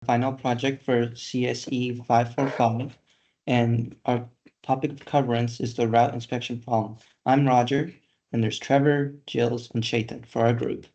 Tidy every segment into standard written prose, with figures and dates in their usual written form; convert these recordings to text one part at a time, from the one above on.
final project for CSE 545, and our topic of coverance is the route inspection problem. I'm Roger, and there's Trevor, Jills, and Chetan for our group.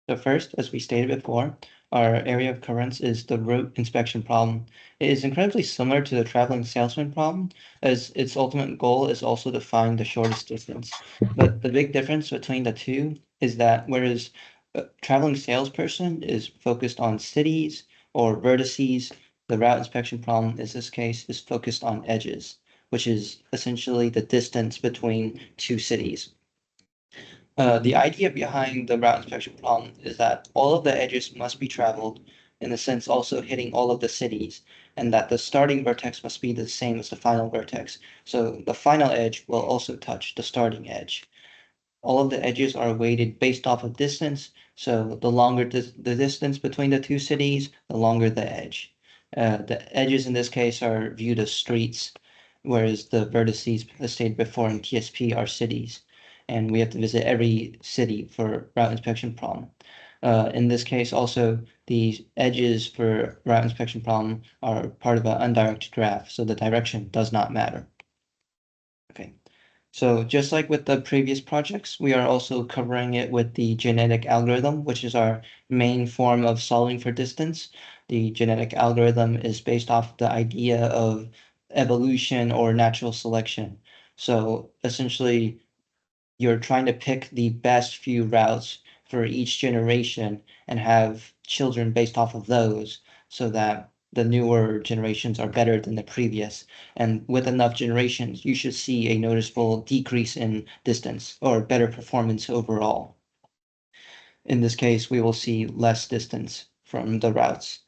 So first, as we stated before, our area of coverance is the route inspection problem. It is incredibly similar to the traveling salesman problem, as its ultimate goal is also to find the shortest distance. But the big difference between the two is that whereas a traveling salesperson is focused on cities or vertices, the route inspection problem in this case is focused on edges, which is essentially the distance between two cities. The idea behind the route inspection problem is that all of the edges must be traveled, in a sense also hitting all of the cities, and that the starting vertex must be the same as the final vertex. So the final edge will also touch the starting edge. All of the edges are weighted based off of distance, so the longer the distance between the two cities, the longer the edge. The edges in this case are viewed as streets, whereas the vertices, as stated before in TSP, are cities. And we have to visit every city for route inspection problem. In this case, also, the edges for route inspection problem are part of an undirected graph, so the direction does not matter. Okay. So just like with the previous projects, we are also covering it with the genetic algorithm, which is our main form of solving for distance. The genetic algorithm is based off the idea of evolution or natural selection. So essentially, you're trying to pick the best few routes for each generation and have children based off of those so that the newer generations are better than the previous. And with enough generations, you should see a noticeable decrease in distance or better performance overall. In this case, we will see less distance from the routes.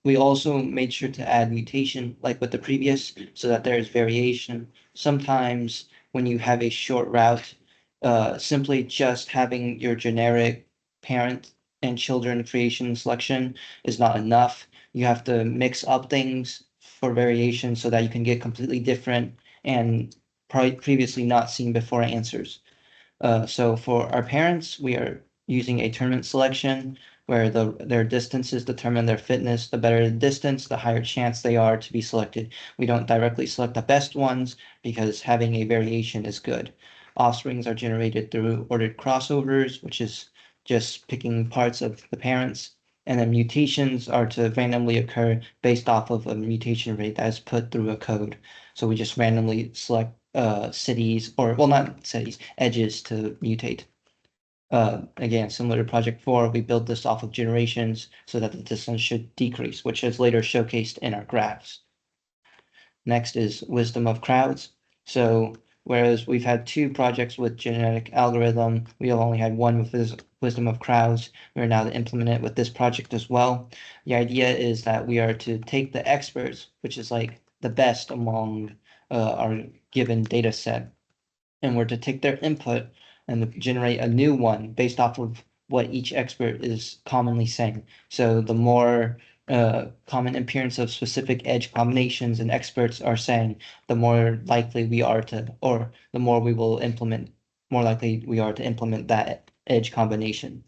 We also made sure to add mutation like with the previous so that there is variation. Sometimes when you have a short route, simply just having your generic parent and children creation selection is not enough. You have to mix up things for variation so that you can get completely different and previously not seen before answers. So for our parents, we are using a tournament selection where their distances determine their fitness. The better the distance, the higher chance they are to be selected. We don't directly select the best ones because having a variation is good. Offsprings are generated through ordered crossovers, which is just picking parts of the parents. And then mutations are to randomly occur based off of a mutation rate that is put through a code. So we just randomly select cities, or well, not cities, edges to mutate. Again, similar to Project 4, we built this off of generations so that the distance should decrease, which is later showcased in our graphs. Next is wisdom of crowds. So whereas we've had two projects with genetic algorithm, we have only had one with wisdom of crowds. We're now to implement it with this project as well. The idea is that we are to take the experts, which is like the best among our given data set, and we're to take their input and generate a new one based off of what each expert is commonly saying. So the more common appearance of specific edge combinations and experts are saying, the more likely we are to, or the more we will implement, more likely we are to implement that edge combination.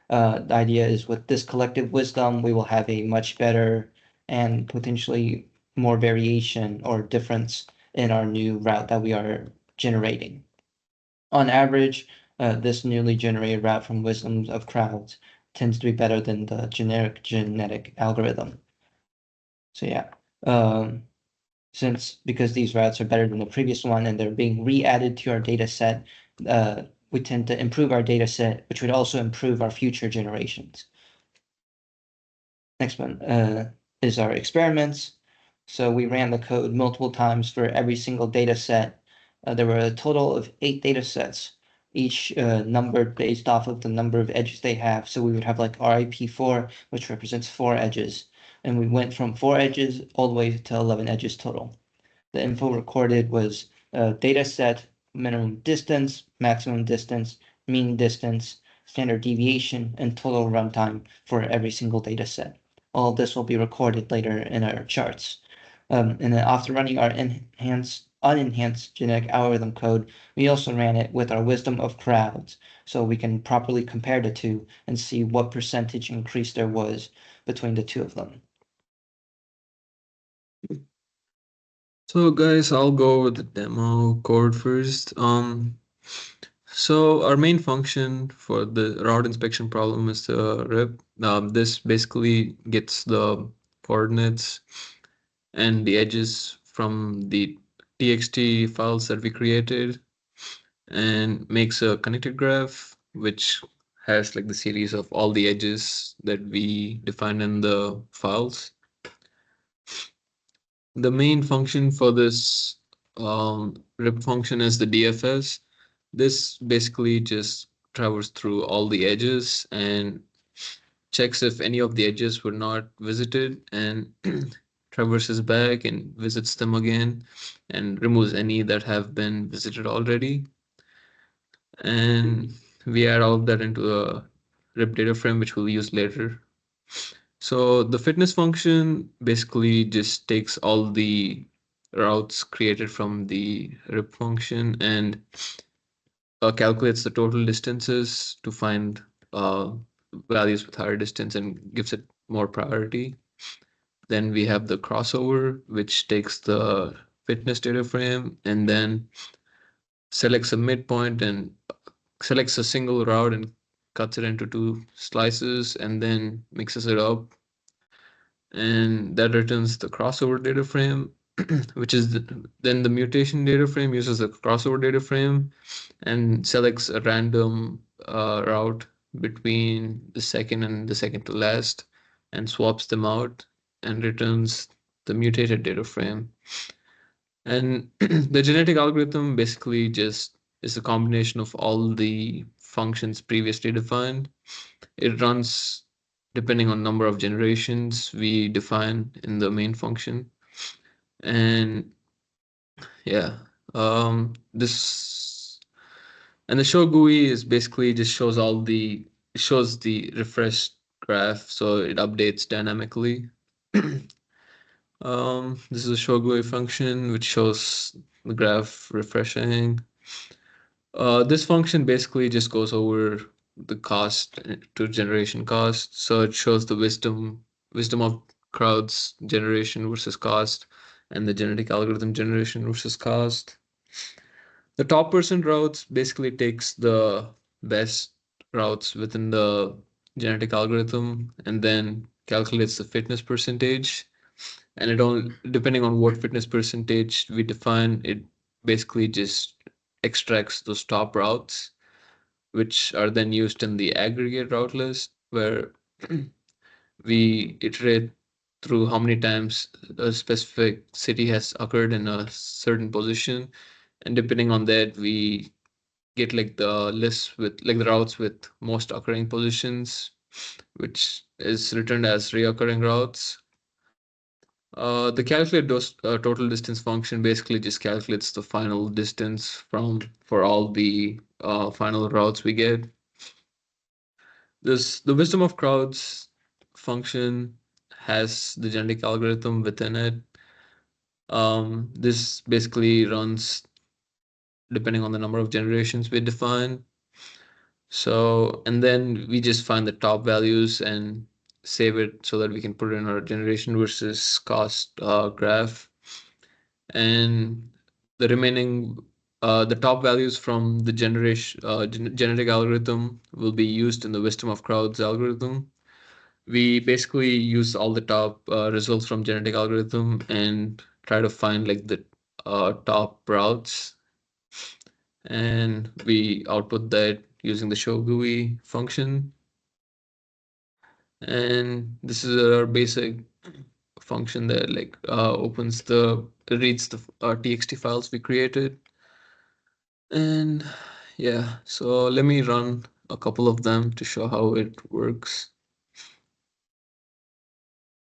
The idea is with this collective wisdom, we will have a much better and potentially more variation or difference in our new route that we are generating. On average, this newly generated route from wisdoms of crowds tends to be better than the generic genetic algorithm. So yeah, because these routes are better than the previous one and they're being re-added to our data set, we tend to improve our data set, which would also improve our future generations. Next one is our experiments. So we ran the code multiple times for every single data set. There were a total of 8 data sets, each numbered based off of the number of edges they have. So we would have like RIP4, which represents 4 edges. And we went from 4 edges all the way to 11 edges total. The info recorded was data set, minimum distance, maximum distance, mean distance, standard deviation, and total runtime for every single data set. All of this will be recorded later in our charts. And then after running our enhanced unenhanced genetic algorithm code, we also ran it with our wisdom of crowds, so we can properly compare the two and see what percentage increase there was between the two of them. So guys, I'll go with the demo code first. So our main function for the route inspection problem is the rip. This basically gets the coordinates and the edges from the txt files that we created and makes a connected graph which has like the series of all the edges that we define in the files. The main function for this rip function is the DFS. This basically just travels through all the edges and checks if any of the edges were not visited and traverses back and visits them again and removes any that have been visited already. And we add all of that into a rip data frame, which we'll use later. So the fitness function basically just takes all the routes created from the rip function and calculates the total distances to find uh, values with higher distance and gives it more priority. Then we have the crossover, which takes the fitness data frame and then selects a midpoint and selects a single route and cuts it into two slices and then mixes it up. And that returns the crossover data frame, which is then the mutation data frame uses the crossover data frame and selects a random route between the second and the second to last and swaps them out and returns the mutated data frame. And the genetic algorithm basically just is a combination of all the functions previously defined. It runs depending on number of generations we define in the main function. And yeah, this and the show GUI is basically just shows all the shows the refreshed graph, so it updates dynamically. This is a show GUI function which shows the graph refreshing. This function basically just goes over the cost to generation cost. So it shows the wisdom of crowds generation versus cost, and the genetic algorithm generation versus cost. The top percent routes basically takes the best routes within the genetic algorithm and then calculates the fitness percentage. And it all depending on what fitness percentage we define, it basically just extracts those top routes, which are then used in the aggregate route list, where we iterate through how many times a specific city has occurred in a certain position. And depending on that, we get like the list with like the routes with most occurring positions, which is returned as reoccurring routes. The calculate total distance function basically just calculates the final distance from for all the final routes we get. This the wisdom of crowds function has the genetic algorithm within it. This basically runs depending on the number of generations we define. So, and then we just find the top values and save it so that we can put it in our generation versus cost graph. And the remaining, the top values from the genetic algorithm will be used in the wisdom of crowds algorithm. We basically use all the top results from genetic algorithm and try to find like the top routes, and we output that using the show GUI function. And this is our basic function that like opens the reads the txt files we created. And yeah, so let me run a couple of them to show how it works.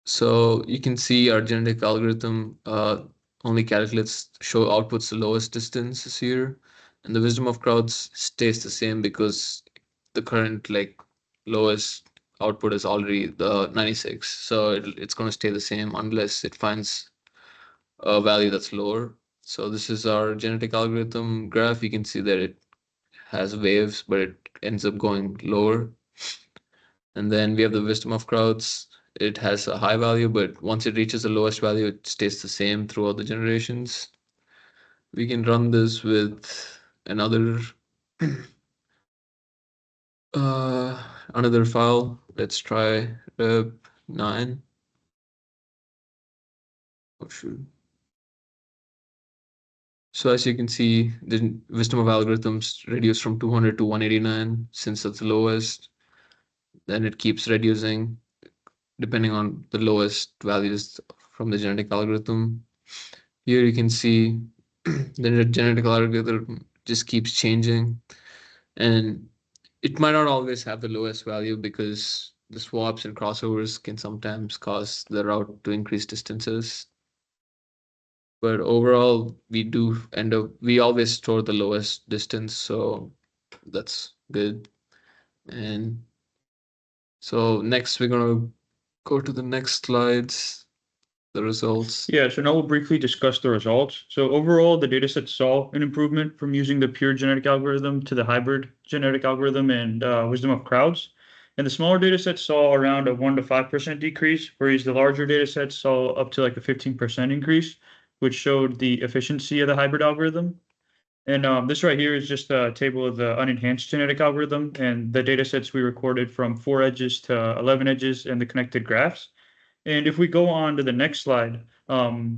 So you can see our genetic algorithm only calculates show outputs the lowest distances here, and the wisdom of crowds stays the same because the current like lowest output is already the 96. So it's going to stay the same unless it finds a value that's lower. So this is our genetic algorithm graph. You can see that it has waves, but it ends up going lower. And then we have the wisdom of crowds. It has a high value, but once it reaches the lowest value, it stays the same throughout the generations. We can run this with another uh, another file. Let's try rep9. Oh, shoot. So as you can see, the wisdom of algorithms reduced from 200 to 189 since that's the lowest. Then it keeps reducing depending on the lowest values from the genetic algorithm. Here you can see the genetic algorithm just keeps changing, and it might not always have the lowest value because the swaps and crossovers can sometimes cause the route to increase distances. But overall, we always store the lowest distance, so that's good. And so next, we're gonna go to the next slides, the results. Yeah, so now we'll briefly discuss the results. So overall, the dataset saw an improvement from using the pure genetic algorithm to the hybrid genetic algorithm and wisdom of crowds. And the smaller datasets saw around a 1 to 5% decrease, whereas the larger datasets saw up to like a 15% increase, which showed the efficiency of the hybrid algorithm. And this right here is just a table of the unenhanced genetic algorithm and the datasets we recorded from 4 edges to 11 edges and the connected graphs. And if we go on to the next slide,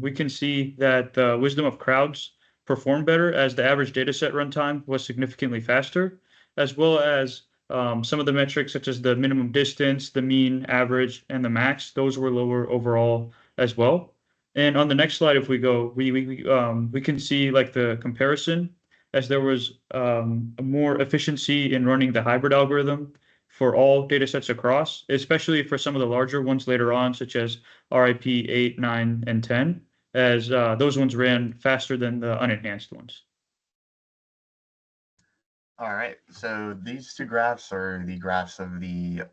we can see that the wisdom of crowds performed better as the average data set runtime was significantly faster, as well as some of the metrics such as the minimum distance, the mean, average, and the max. Those were lower overall as well. And on the next slide, if we go, we can see like the comparison as there was more efficiency in running the hybrid algorithm for all data sets across, especially for some of the larger ones later on, such as RIP 8, 9, and 10, as those ones ran faster than the unenhanced ones. All right, so these two graphs are the graphs of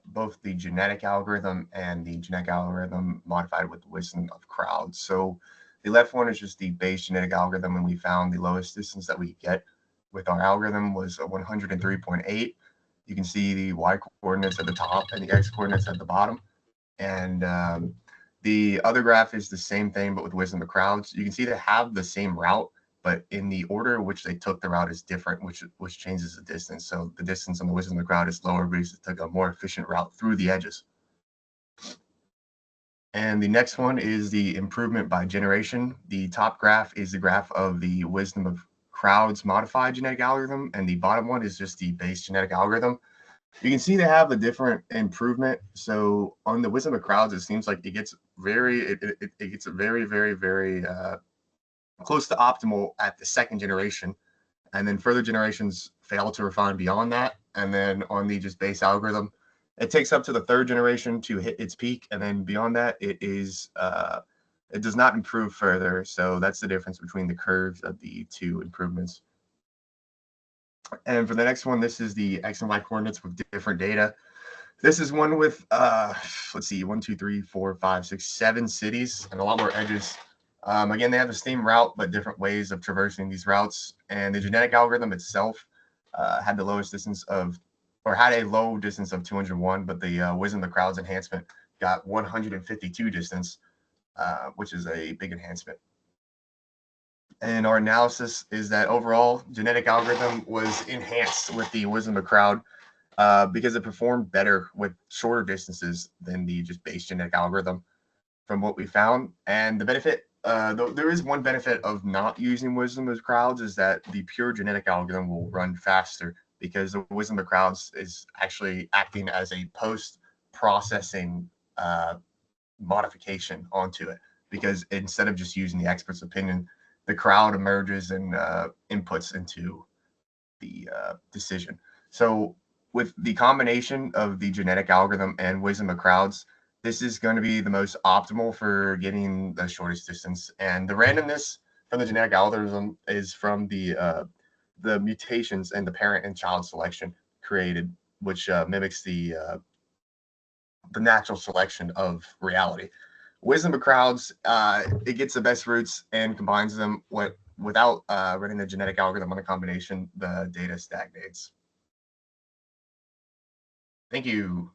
both the genetic algorithm and the genetic algorithm modified with wisdom of crowds. So the left one is just the base genetic algorithm, and we found the lowest distance that we get with our algorithm was 103.8. You can see the y coordinates at the top and the x coordinates at the bottom. And the other graph is the same thing, but with wisdom of crowds. You can see they have the same route, but in the order in which they took the route is different, which changes the distance. So the distance on the wisdom of the crowd is lower because it took a more efficient route through the edges. And the next one is the improvement by generation. The top graph is the graph of the wisdom of crowds modified genetic algorithm, and the bottom one is just the base genetic algorithm. You can see they have a different improvement. So on the wisdom of crowds, it seems like it gets very close to optimal at the second generation, and then further generations fail to refine beyond that. And then on the just base algorithm, it takes up to the third generation to hit its peak, and then beyond that, it does not improve further. So that's the difference between the curves of the two improvements. And for the next one, this is the X and Y coordinates with different data. This is one with, let's see, 1, 2, 3, 4, 5, 6, 7 cities and a lot more edges. Again, they have the same route, but different ways of traversing these routes. And the genetic algorithm itself had the lowest distance of, or had a low distance of 201, but the wisdom of the crowds enhancement got 152 distance, which is a big enhancement. And our analysis is that overall, genetic algorithm was enhanced with the wisdom of crowd because it performed better with shorter distances than the just base genetic algorithm from what we found. And the benefit, there is one benefit of not using wisdom of crowds is that the pure genetic algorithm will run faster because the wisdom of crowds is actually acting as a post-processing modification onto it. Because instead of just using the expert's opinion, the crowd emerges and inputs into the decision. So with the combination of the genetic algorithm and wisdom of crowds, this is going to be the most optimal for getting the shortest distance. And the randomness from the genetic algorithm is from the mutations in the parent and child selection created, which mimics the natural selection of reality. Wisdom of crowds, it gets the best roots and combines them without running the genetic algorithm on the combination, the data stagnates. Thank you.